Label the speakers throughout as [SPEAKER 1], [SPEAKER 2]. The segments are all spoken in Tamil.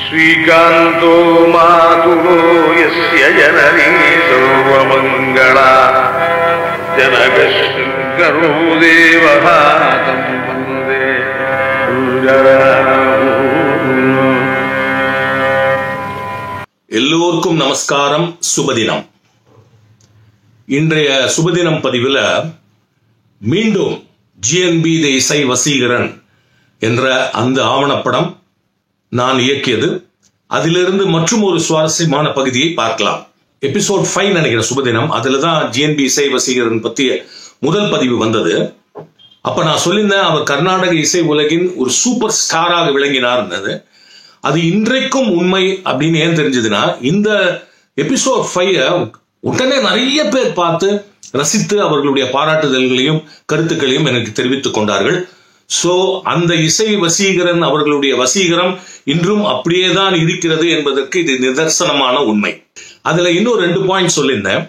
[SPEAKER 1] ஸ்ரீகாந்தோ மாதுரோ யஸ்ய ஜனனி சர்வமங்களா ஜனகஸ்கரோ தேவஹ தம் வந்தே
[SPEAKER 2] எல்லோருக்கும் நமஸ்காரம். சுபதினம். இன்றைய சுபதினம் பதிவில் மீண்டும் ஜிஎன்பி தி இசை வசீகரன் என்ற அந்த ஆவணப்படம் நான் இயக்கியது. அதிலிருந்து மற்றும் ஒரு சுவாரஸ்யமான பகுதியை பார்க்கலாம். எபிசோட் 5 நினைக்கிறேன் சுபதினம். அதில் தான் ஜிஎன்பி இசை வசீகரன் பற்றிய முதல் பதிவு வந்தது. அப்போ நான் சொல்லியிருந்தேன், அவர் கர்நாடக இசை உலகின் ஒரு சூப்பர் ஸ்டாராக விளங்கினார் இருந்தது. அது இன்றைக்கும் உண்மை அப்படின்னு ஏன் தெரிஞ்சதுன்னா, இந்த எபிசோட் 5 உடனே நிறைய பேர் பார்த்து ரசித்து அவர்களுடைய பாராட்டுதல்களையும் கருத்துக்களையும் எனக்கு தெரிவித்துக் கொண்டார்கள். சோ அந்த இசை வசீகரன் அவர்களுடைய வசீகரம் இன்றும் அப்படியே தான் இருக்கிறது என்பதற்கு இது நிதர்சனமான உண்மை. அதுல இன்னும் 2 பாயிண்ட் சொல்லியிருந்தேன்.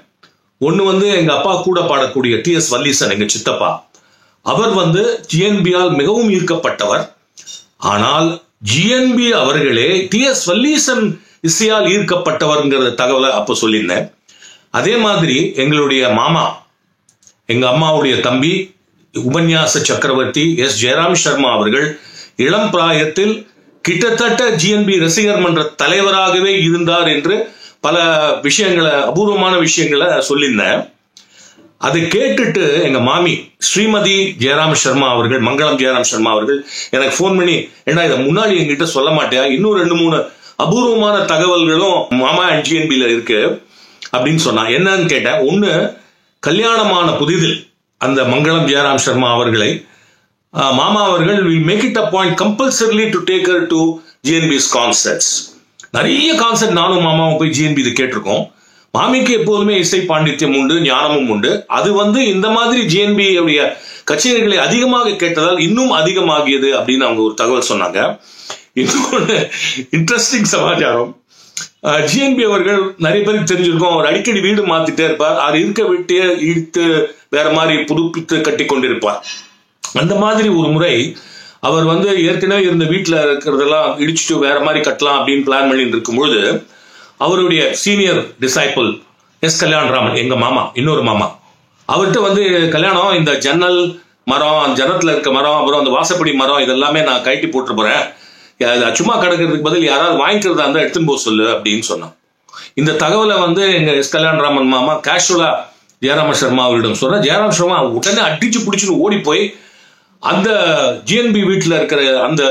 [SPEAKER 2] ஒன்னு எங்க அப்பா கூட பாடக்கூடிய டி.எஸ். வல்லீசன், எங்க சித்தப்பா, அவர் ஜிஎன்பியால் மிகவும் ஈர்க்கப்பட்டவர். ஆனால் ஜிஎன்பி அவர்களே டி.எஸ். வல்லீசன் இசையால் ஈர்க்கப்பட்டவர்ங்கிற தகவலை அப்ப சொல்லியிருந்தேன். அதே மாதிரி எங்களுடைய மாமா, எங்க அம்மாவுடைய தம்பி, உபன்யாச சக்கரவர்த்தி எஸ். ஜெயராம் சர்மா அவர்கள் இளம் பிராயத்தில் கிட்டத்தட்ட ஜிஎன்பி ரசிகர் மன்ற தலைவராகவே இருந்தார் என்று பல விஷயங்களை, அபூர்வமான விஷயங்களை சொல்லியிருந்தேன். அதை கேட்டுட்டு எங்க மாமி ஸ்ரீமதி ஜெயராம் சர்மா அவர்கள், மங்களம் ஜெயராம் சர்மா அவர்கள் எனக்கு போன் பண்ணி, ஏன்னா இதை முன்னாடி எங்கிட்ட சொல்ல மாட்டியா, இன்னும் 2-3 அபூர்வமான தகவல்களும் மாமா அண்ட் ஜிஎன்பில இருக்கு அப்படின்னு சொன்னா. என்னன்னு கேட்டேன். ஒன்னு, கல்யாணமான புதிதில் அந்த மங்களம் ஜெயராம் சர்மா அவர்களை மாமா அவர்கள் will make it a point compulsorily to take her to GNB's concerts. நிறைய கான்சர்ட் நானும் மாமாவும் போய் ஜிஎன்பி இது கேட்டிருக்கோம். மாமிக்கு எப்போதுமே இசை பாண்டித்யம் உண்டு, ஞானமும் உண்டு. அது இந்த மாதிரி ஜிஎன்பி உடைய கச்சேரிகளை அதிகமாக கேட்டதால் இன்னும் அதிகமாகியது அப்படின்னு அவங்க ஒரு தகவல் சொன்னாங்க. இன்னொன்று இன்ட்ரெஸ்டிங் சமாச்சாரம், ஜிஎன்பி அவர்கள் நிறைய பேருக்கு தெரிஞ்சிருக்கும், அவர் அடிக்கடி வீடு மாத்திட்டே இருப்பார். அவர் இருக்க விட்டே இழுத்து வேற மாதிரி புதுப்பித்து கட்டி கொண்டிருப்பார். அந்த மாதிரி ஒரு முறை அவர் ஏற்கனவே இருந்த வீட்டில் இருக்கிறதெல்லாம் இடிச்சுட்டு வேற மாதிரி கட்டலாம் அப்படின்னு பிளான் பண்ணிட்டு இருக்கும்பொழுது, அவருடைய சீனியர் டிசைபிள் எஸ். கல்யாணராமன், எங்க மாமா, இன்னொரு மாமா, அவர்கிட்ட கல்யாணம், இந்த ஜன்னல் மரம், ஜன்னத்துல இருக்க மரம், அப்புறம் அந்த வாசப்படி மரம், இதெல்லாமே நான் கட்டி போட்டு போறேன், சும்மா கிடக்கிறதுக்கு பதில் யாராவது வாங்கிக்கிறதா இருந்தா எடுத்துன்னு போக சொல்லு அப்படின்னு சொன்னான். இந்த தகவலை எங்க எஸ். கல்யாணராமன் மாமா கேஷுவலா ஜெயராம சர்மா அவரிடம் சொன்ன. ஜெயராம் சர்மா உடனே அடிச்சு பிடிச்சுன்னு ஓடி போய் அந்த ஜிஎன்பி வீட்டில் இருக்கிற அந்த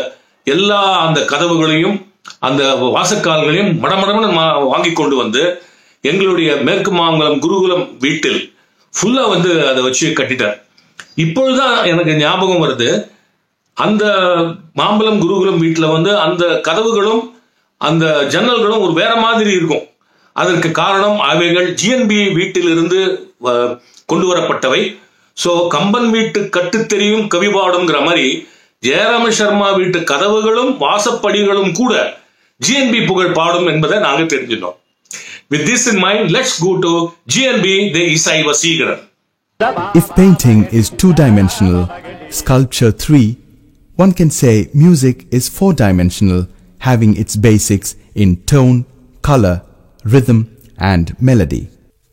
[SPEAKER 2] எல்லா அந்த கதவுகளையும் அந்த வாசக்கால்களையும் மடமடமன வாங்கி கொண்டு எங்களுடைய மேற்கு மாங்குளம் குருகுலம் வீட்டில் ஃபுல்லா அதை வச்சு கட்டிட்டார். இப்பொழுதுதான் எனக்கு ஞாபகம் வருது, அந்த மாம்பலம் குருகுலம் வீட்டில் அந்த கதவுகளும் அந்த ஜன்னல்களும் ஒரு வேற மாதிரி இருக்கும். அதற்கு காரணம் அவைகள் ஜிஎன்பி வீட்டிலிருந்து கொண்டு வரப்பட்டவை. சோ கம்பன் வீட்டு கட்டு தெரியும் கவிபாடுங்கிற மாதிரி ஜெயராம சர்மா வீட்டு கதவுகளும் வாசப்படிகளும் கூட ஜிஎன்பி புகழ் பாடும் என்பதை நாங்க தெரிஞ்சிட்டோம். With this in mind, let's go to GNB the Isai Vasigaran.
[SPEAKER 3] If painting is 2-dimensional, sculpture 3, one can say music is 4-dimensional, having its basics in tone, color, rhythm and melody.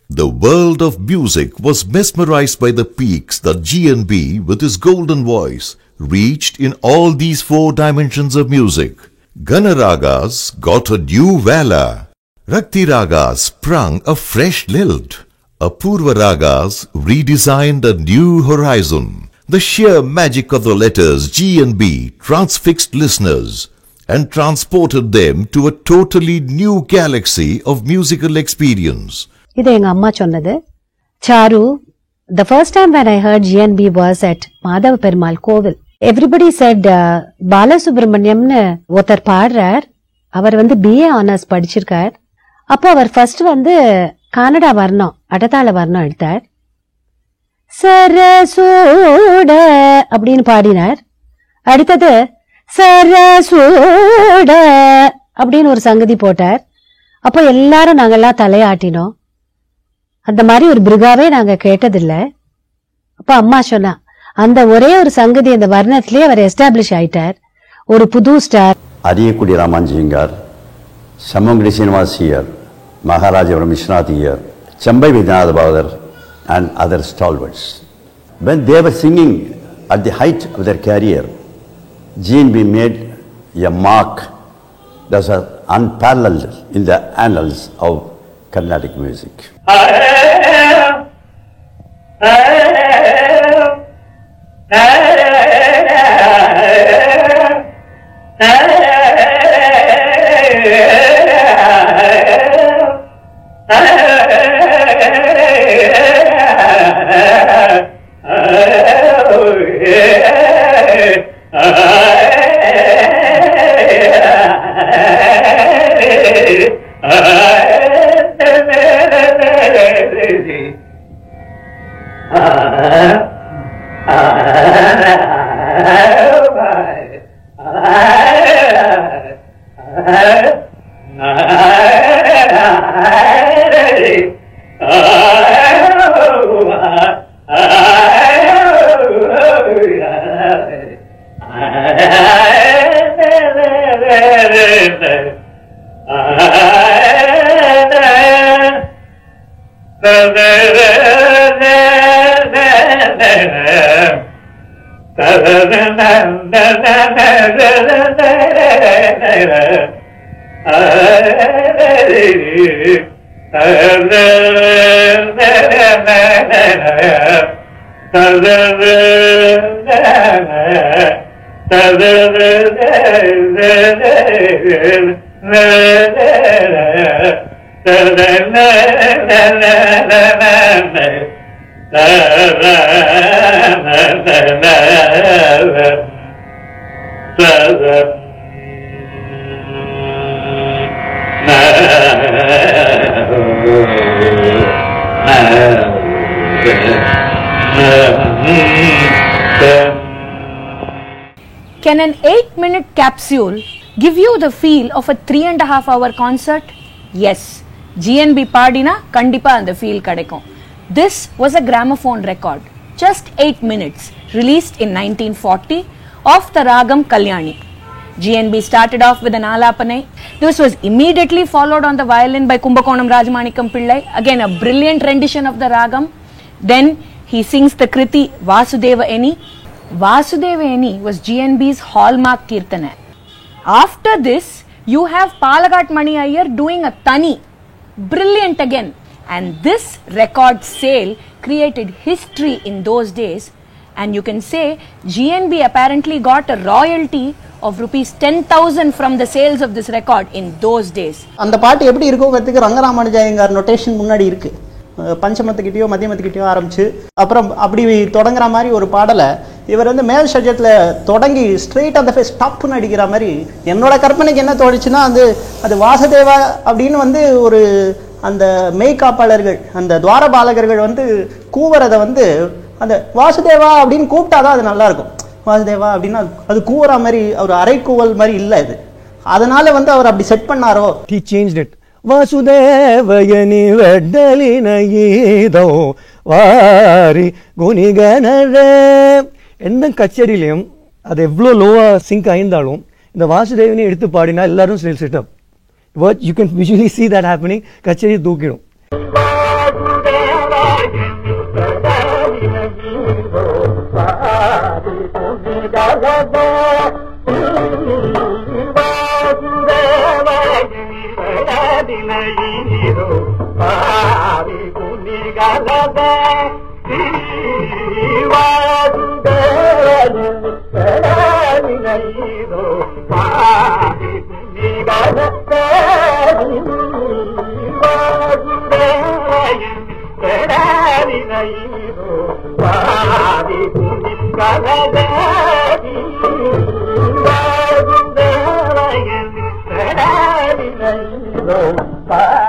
[SPEAKER 4] The world of music was mesmerized by the peaks that GNB, with his golden voice, reached in all these 4 dimensions of music. Ganaragas got a new valor. Rakti Ragas sprung a fresh lilt. Apurva Ragas redesigned a new horizon. The sheer magic of the letters GNB transfixed listeners and transported them to a totally new galaxy of musical experience.
[SPEAKER 5] இது எங்க அம்மா சொன்னது. Charu, the first time when I heard GNB was at Madhava Perumal கோவில். Everybody said பாலசுப்ரமணியம்னு ஒருத்தர் பாடுறார், அவர் BA ஆனர்ஸ் படிச்சிருக்கார். அப்போ அவர் ஃபர்ஸ்ட் கன்னடா வர்ணம், அடதாள வர்ணம் எடுத்தார். சரசோட அப்படின்னு பாடினார். அடுத்தது சரசோட அப்படின்னு ஒரு சங்கதி போட்டார். அப்போ எல்லாரும் நாங்கெல்லாம் தலையாட்டினோம். அந்த மாதிரி ஒரு பிருகாவே நாங்க கேட்டதில்ல. அப்ப அம்மா சொன்னா, அந்த ஒரே ஒரு சங்கதி அந்த வர்ணத்திலேயே அவர் எஸ்டாப்ளிஷ் ஆயிட்டார், ஒரு புது star.
[SPEAKER 6] Ariyakudi Ramanujaiyengar, Samangri Srinivas here, Maharaja Vishnath here, Chambai Vidyanatha Bhagavatar and other stalwarts. When they were singing at the height of their career, G&B made a mark that was unparalleled in the annals of Carnatic music.
[SPEAKER 7] Can an 8-minute capsule give you the feel of a 3.5-hour concert? Yes. GNB Pardina Kandipa and the feel kadaikum. This was a gramophone record, just 8 minutes, released in 1940 of the Ragam Kalyani. GNB started off with an Alapanai. This was immediately followed on the violin by Kumbakonam Rajamanikam Pillai, again a brilliant rendition of the Ragam. Then he sings the Kriti Vasudeva Eni. Vasudeva Eni was GNB's hallmark Kirtana. After this, you have Palagat Mani Iyer doing a Tani. Brilliant again. And this record sale created history in those days. And you can say GNB apparently got a royalty of rupees 10,000 from the sales of this record in those days.
[SPEAKER 8] அந்த பாட்டு எப்படி இருக்குங்கிறதுக்கு ரங்கராமானுஜாயங்கார் நோட்டேஷன் முன்னாடி இருக்கு. பஞ்சமத்துக்கிட்டயோ மத்தியமத்துக்கிட்டயோ ஆரம்பிச்சு அப்புறம் அப்படி தொடங்குற மாதிரி ஒரு பாடலை இவர் வந்து மேல் சஜத்தில் தொடங்கி ஸ்ட்ரெயிட் அந்த ஃபேஸ் டாப்னு அடிக்கிற மாதிரி என்னோட கற்பனைக்கு என்ன தோணுச்சுன்னா அது வாசுதேவா அப்படின்னு வந்து ஒரு அந்த மெய்காப்பாளர்கள் அந்த துவாரபாலகர்கள் வந்து கூவுறதை வந்து அந்த வாசுதேவா அப்படின்னு கூப்பிட்டாதான் அது நல்லா இருக்கும். வாசுதேவா அப்படின்னா அது கூவுற மாதிரி ஒரு அரை கூவல் மாதிரி இல்லை இது. அதனால வந்து அவர் அப்படி செட் பண்ணாரோ.
[SPEAKER 9] He changed it. வாசுதேவயனி வெட்டலின ஈதோ வாரி குணிகனரே. எந்த கச்சேரியிலையும் அது எவ்வளோ லோவாக சிங்க் ஆயிருந்தாலும் இந்த வாசுதேவனை எடுத்து பாடினா எல்லாரும் still set up. You can visually see that happening. கச்சேரி தூக்கிடும்.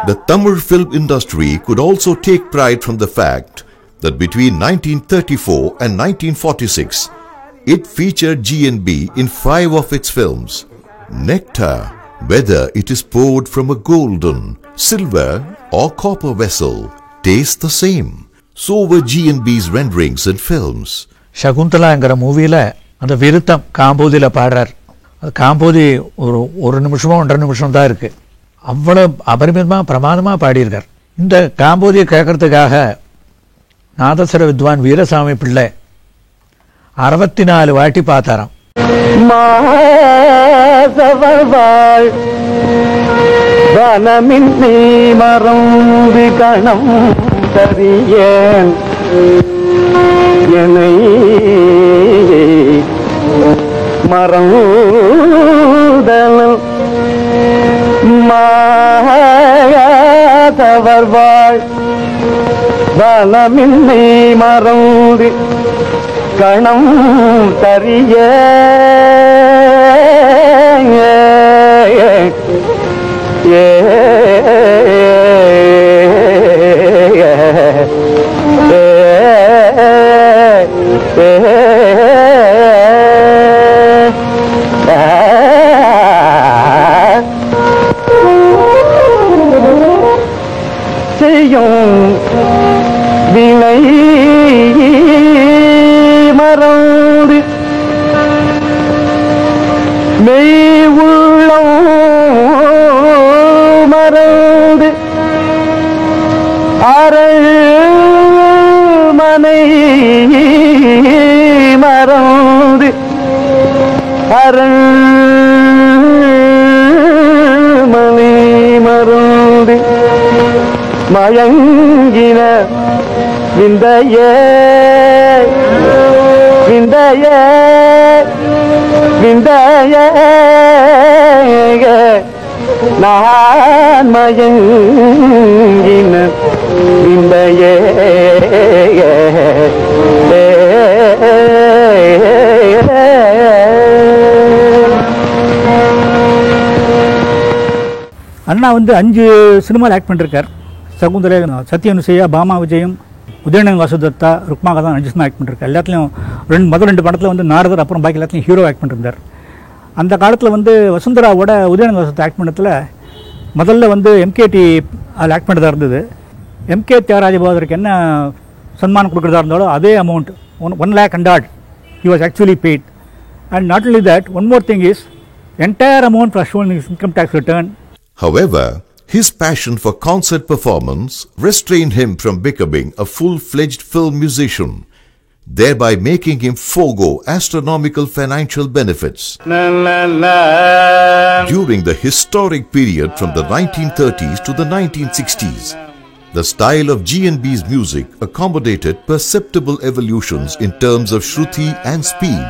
[SPEAKER 4] The Tamil film industry could also take pride from the fact that between 1934 and 1946, it featured GNB in 5 of its films. Nectar, whether it is poured from a golden, silver or copper vessel, tastes the same. So were GNB's renderings in films.
[SPEAKER 9] சகுந்தலாங்கிற மூவியில் அந்த விருத்தம் காம்போதியில் பாடுறார். அது காம்போதி ஒரு நிமிஷமோ 1.5 நிமிஷம் தான் இருக்குது.
[SPEAKER 10] அவ்வளவு அபரிமிதமாக பிரமாதமாக பாடியிருக்கார். இந்த காம்போதியை கேட்கறதுக்காக நாதஸ்வர வித்வான் வீரசாமி பிள்ளை 64 வாட்டி பார்த்தாராம்.
[SPEAKER 9] மாசவள் வனமின்னி மறந்து கணம் தரியேன் என்னை மறந்தனல் மாசவள் வனமின்னி மறந்து கணம் தரிய செய்யும் வினை மறந்து மெய் உள்ளம் மறந்து அரண் மனை மறந்து அரண் மனை மறந்து மயங்கின விந்தையே விந்தையே விந்தையே நான் மயங்கின விந்தையே
[SPEAKER 11] அண்ணா வந்து 5 சினிமாவில் ஆக்ட் பண்ணிருக்கார். சகுந்தலை, சத்யனுசையா, பாமா விஜயம், உதயநன் வாசுதத்தா, ருக்மாகதான் 5 சினிமா ஆக்ட் பண்ணிருக்கார். எல்லாத்துலேயும் முதல் 2 படத்தில் வந்து நாரதர், அப்புறம் பாக்கி எல்லாத்துலையும் ஹீரோ ஆக்ட் பண்ணிருந்தார். அந்த காலத்தில் வந்து வசுந்தராவோட உதயநன் வாசுதத்தா ஆக்ட் பண்ணத்தில் முதல்ல வந்து எம்கேடி அதில் ஆக்ட் பண்ணுறதா இருந்தது. எம்கே தியாகராஜ பகதருக்கு என்ன சன்மானம் கொடுக்குறதா இருந்தாலும் அதே amount 1 lakh and odd he was actually paid. And not only that, one more thing is entire amount was shown in his income tax return.
[SPEAKER 4] However, his passion for concert performance restrained him from becoming a full-fledged film musician, thereby making him forego astronomical financial benefits. During the historic period from the 1930s to the 1960s, the style of GNB's music accommodated perceptible evolutions in terms of shruti and speed.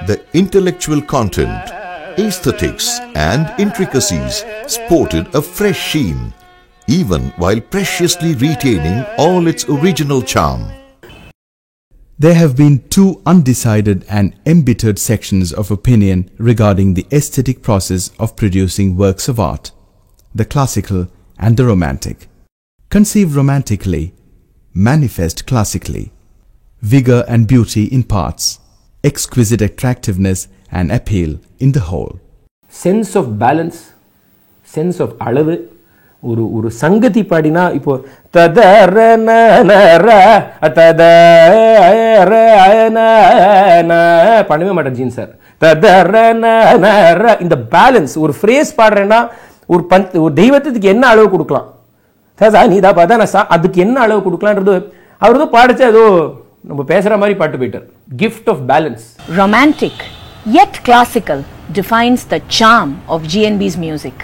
[SPEAKER 4] The intellectual content, aesthetics and intricacies sported a fresh sheen, even while preciously retaining all its original charm.
[SPEAKER 3] There have been 2 undecided and embittered sections of opinion regarding the aesthetic process of producing works of art, the classical and the romantic. Conceive romantically, manifest classically, vigor and beauty in parts, exquisite attractiveness and appeal in the whole.
[SPEAKER 12] Sense of balance, sense of அளவு, ஒரு சங்கதி பாடினா இப்போ பண்ணவே மாட்டேன் ஜீன் சார். இந்த பேலன்ஸ் ஒரு ஃப்ரேஸ் பாடுறேன்னா ஒரு தெய்வத்துக்கு என்ன அளவு கொடுக்கலாம், நீதா பார்த்தா அதுக்கு என்ன அளவு கொடுக்கலான்றது அவர் தான் பாடிச்சு. ஏதோ நம்ம பேசுற மாதிரி பாட்டு போயிட்டார். Gift of balance.
[SPEAKER 7] Romantic yet classical defines the charm of GNB's music.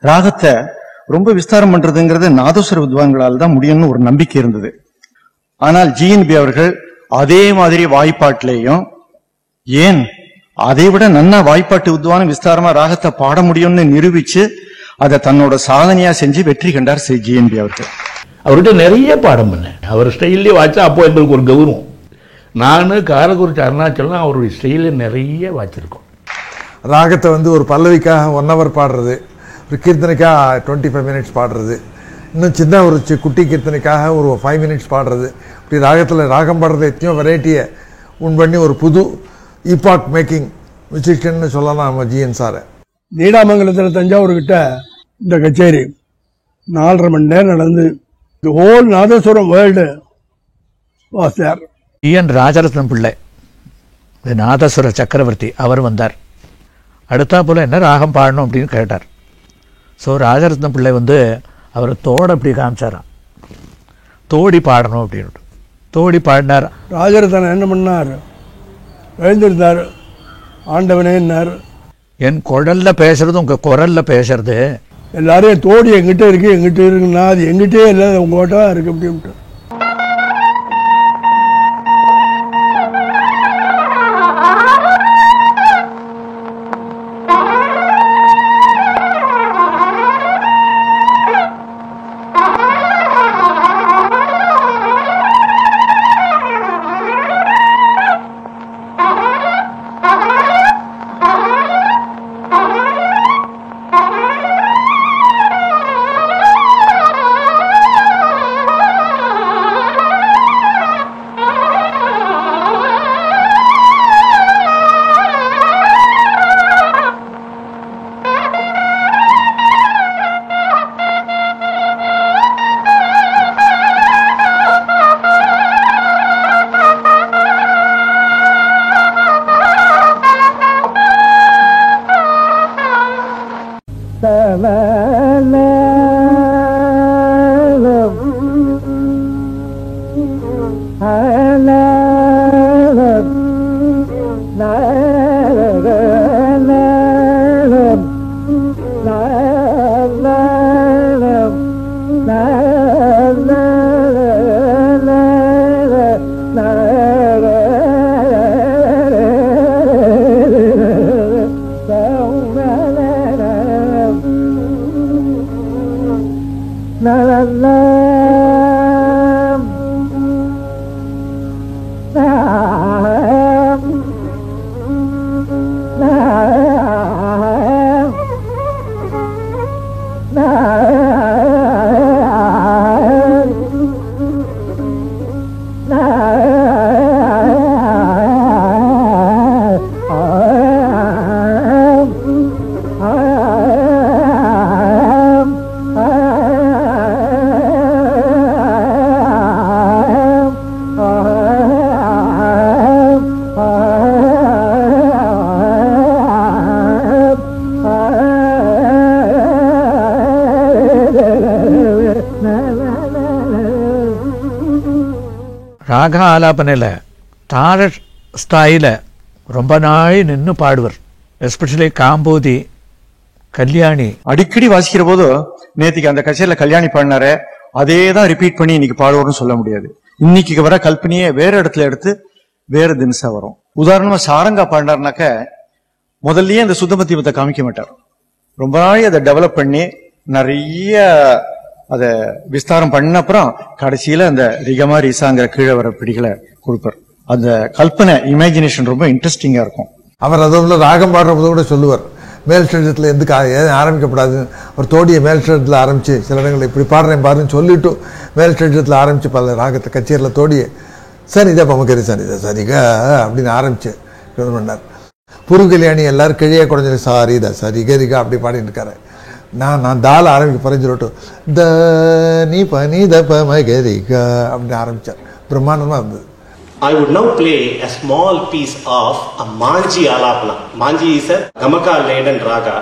[SPEAKER 13] ராகத்தை ரொம்ப விஸ்தாரம் பண்றதுங்கிறது நாதஸ்வர வித்வான்களால் தான் முடியும்னு ஒரு நம்பிக்கை இருந்தது. ஆனால் ஜிஎன்பி அவர்கள் அதே மாதிரி வாய்ப்பாட்டிலேயும் ஏன் அதை விட நன்னா வாய்ப்பாட்டு வித்வான விஸ்தாரமா ராகத்தை பாட முடியும்னு நிரூபிச்சு அதை தன்னோட சாதனையா செஞ்சு வெற்றி கண்டார் ஜிஎன்பி அவர்கள்.
[SPEAKER 14] அவர்கிட்ட நிறைய பாடம் பண்ணேன். அவர் ஸ்டைல்லே வாய்ச்சா அப்போ எங்களுக்கு ஒரு கௌரவம். நான் காரக்குறிச்சி அருணாச்சலம் அவருடைய ஸ்டைலில் நிறைய வாய்ச்சிருக்கோம்.
[SPEAKER 15] ராகத்தை வந்து ஒரு பல்லவிக்காக 1 hour பாடுறது, ஒரு கீர்த்தனைக்காக 25 minutes பாடுறது, இன்னும் சின்ன ஒரு குட்டி கீர்த்தனைக்காக ஒரு 5 minutes பாடுறது, இப்படி ராகத்தில் ராகம் பாடுறது எத்தனையோ வெரைட்டியை உன் பண்ணி ஒரு புது ஈபாக் மேக்கிங் மியூசிஷியன்னு சொல்லலாம் நம்ம ஜிஎன் சாரை.
[SPEAKER 16] நீடாமங்கலத்தில் தஞ்சாவூர்கிட்ட இந்த கச்சேரி 4.5 மணி நேரம் நடந்து the whole nadaswaram world was there.
[SPEAKER 10] என் ராஜரத்னம் பிள்ளை நாதஸ்வர சக்கரவர்த்தி அவர் வந்தார். அடுத்தா போல் என்ன ராகம் பாடணும் அப்படின்னு கேட்டார். ஸோ ராஜரத்னம் பிள்ளை வந்து அவர் தோடு அப்படி காமிச்சாராம், தோடி பாடணும் அப்படின்னு. தோடி பாடினார்.
[SPEAKER 16] ராஜரத்னம் என்ன பண்ணார், எழுந்திருந்தார், ஆண்டவனே என்னார்,
[SPEAKER 10] என் குழல்ல பேசுறது உங்க குரல்ல பேசுறது
[SPEAKER 16] எல்லாரையும் தோடி எங்கிட்ட இருக்கு எங்கிட்ட இருக்குன்னா அது எங்கிட்டே இல்லை உங்கள்கிட்ட இருக்கு அப்படின்ட்டு.
[SPEAKER 10] ராக ஆலாபனையில் தார ஸ்தாயில் ரொம்ப நாள் நின்று பாடுவர். எஸ்பெஷலி காம்போதி, கல்யாணி
[SPEAKER 13] அடிக்கடி வாசிக்கிற போது நேற்றுக்கு அந்த கச்சேரியில கல்யாணி பாடினாரு அதே தான் ரிப்பீட் பண்ணி இன்னைக்கு பாடுவோம்னு சொல்ல முடியாது. இன்னைக்கு வர கல்பனையே வேற இடத்துல எடுத்து வேற தினசா வரும். உதாரணமா சாரங்கா பாடினார்னாக்க முதல்லயே அந்த சுத்தமத்தியமத்தை காமிக்க மாட்டார். ரொம்ப நாள் அதை டெவலப் பண்ணி நிறைய அதை விஸ்தாரம் பண்ண அப்புறம் கடைசியில அந்த ரிகமா ரிசாங்கிற கீழே வர பிடிகளை கொடுப்பார். அந்த கல்பனை இமேஜினேஷன் ரொம்ப இன்ட்ரெஸ்டிங்கா இருக்கும்.
[SPEAKER 15] அவர் அதுல ராகம் பாடுற போது கூட சொல்லுவார், மேல் ஸ்டேஜத்தில் எதுக்கு ஆரம்பிக்கப்படாது, ஒரு தோடியை மேல் ஸ்டேஜத்தில் ஆரம்பிச்சு சில இடங்களில் இப்படி பாடுறேன் பாருன்னு சொல்லிட்டு மேல் ஸ்டேஜத்தில் ஆரம்பிச்சு பல ராகத்தை கச்சேரியில் தோடியை சரிதா பமக்கரி சரிதா சரிகா அப்படின்னு ஆரம்பிச்சு இது பண்ணார். புரு கல்யாணி எல்லாரும் கிழியே குறைஞ்ச சாரிதா சரிகரிகா அப்படி பாடிட்டு இருக்காரு. நான் தால ஆரம்பிக்க போறேன்னு சொல்லிட்டு த நீ பனி த பமகரிகா அப்படின்னு ஆரம்பிச்சார். பிரம்மாண்டமா இருந்தது.
[SPEAKER 17] I would now play a small piece of a Manji Alapana. Manji is a Gamaka laden raga.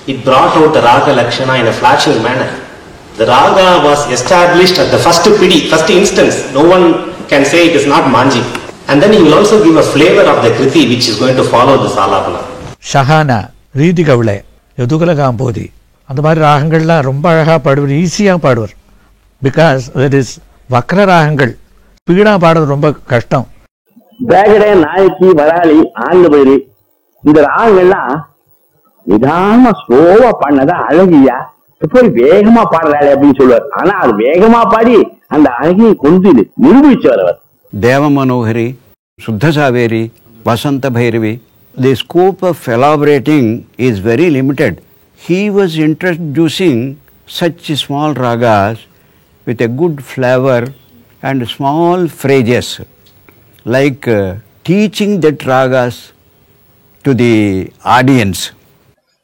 [SPEAKER 17] It brought out the Raga Lakshana in a flashing manner. The Raga was established at the first pidi, first instance. No one can say it is not Manji. And then he will also give a flavor of the Kriti which is going to follow this Alapana.
[SPEAKER 10] Shahana, ரீதி கவலை, யதுகுல காம்போதி, அந்த மாதிரி ராகங்கள்லாம் ரொம்ப அழகாக பாடுவார், ஈஸியாக பாடுவார். பிகாஸ் தட் இஸ் வக்ர ராகங்கள், ஸ்பீடாக பாடுறது ரொம்ப கஷ்டம்.
[SPEAKER 18] பேகடை, நாயக்கி, வராளி, ஆண்டு பயிரி, இந்த ராகங்கள்லாம் நிதானமா ஸ்லோவா பாடினதா அழகியா போய் வேகமா பாடுறாளே அப்படின்னு சொல்லுவார். ஆனா அது வேகமா பாடி அந்த அழகியை கொண்டு நிரூபிச்சவர் அவர்.
[SPEAKER 19] தேவ மனோகரி, சுத்த சாவேரி, வசந்த Bhairavi, the scope of elaborating is very limited. He was introducing such small ragas with a good flavor and small phrases, like teaching that ragas to the audience.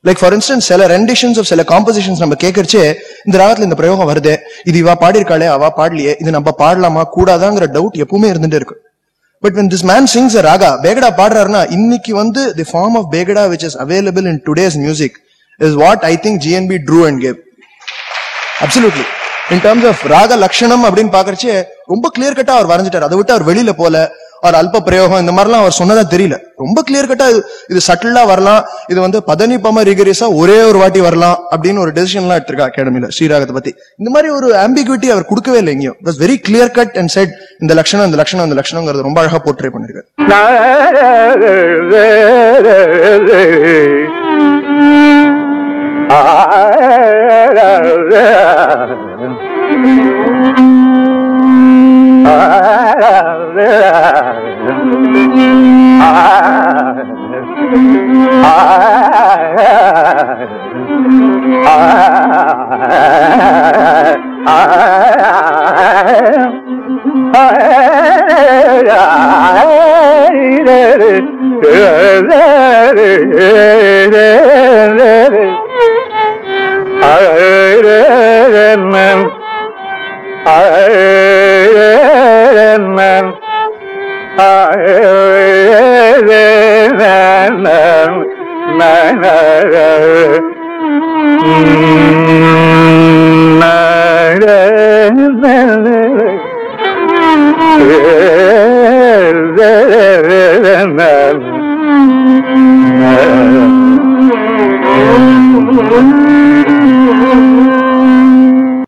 [SPEAKER 20] Like for instance சில ரெண்டிஷன்ஸ் ஆஃப் சில காம்போசிஷன்ஸ் நம்ம கேட்கறச்சே இந்த ராகத்துல இந்த பிரயோகம் வருது, இது இவா பாடிருக்காளே அவா பாடலையே, இது நம்ம பாடலாமா கூடாதாங்கிற டவுட் எப்பவுமே இருந்துட்டே இருக்கு. But when this man sings a raga, Begada பாடுறாருன்னா இன்னைக்கு the form of begada which is available in today's music is what I think GNB drew and gave. Absolutely. In terms of raga lakshanam அப்படின்னு பாக்குறச்சே ரொம்ப கிளியர் கட்டா அவர் வரைஞ்சிட்டார். அதை விட்டு அவர் வெளியில போல ஒரு அல்ப பிரயோகம் இந்த மாதிரிலாம் அவர் சொன்னதா தெரியல. ரொம்ப கிளியர் கட்டா இது சட்டிலா வரலாம், இது பதனி பம ரிகரிஸா ஒரே ஒரு வாட்டி வரலாம் அப்படின்னு ஒரு டெசிஷன் எல்லாம் எடுத்திருக்கா அகாடமில ஸ்ரீராகத்தை பத்தி. இந்த மாதிரி ஒரு ஆம்பிகுவிட்டி அவர் கொடுக்கவே இல்லை எங்கேயும். It was very clear cut and set இந்த லட்சணம் இந்த லட்சணம் இந்த லட்சணங்கிறது ரொம்ப அழகா போர்ட்ரே பண்ணிருக்காரு.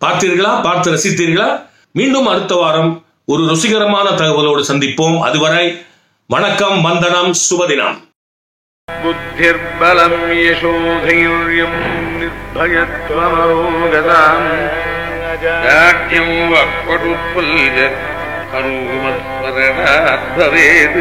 [SPEAKER 2] பார்த்தீர்களா? பார்த்து ரசித்தீர்களா? மீண்டும் அடுத்த வாரம் ஒரு ருசிகரமான தகவலோடு சந்திப்போம். அதுவரை வணக்கம், வந்தனம், சுபதினம்.
[SPEAKER 1] புத்திர்பலம் யசோதைர்யம் நிர்பயத்வமரோகதாம் நாட்யம் வக்படுத்பல்ய கருமஸ்மரணாத் பவேத்.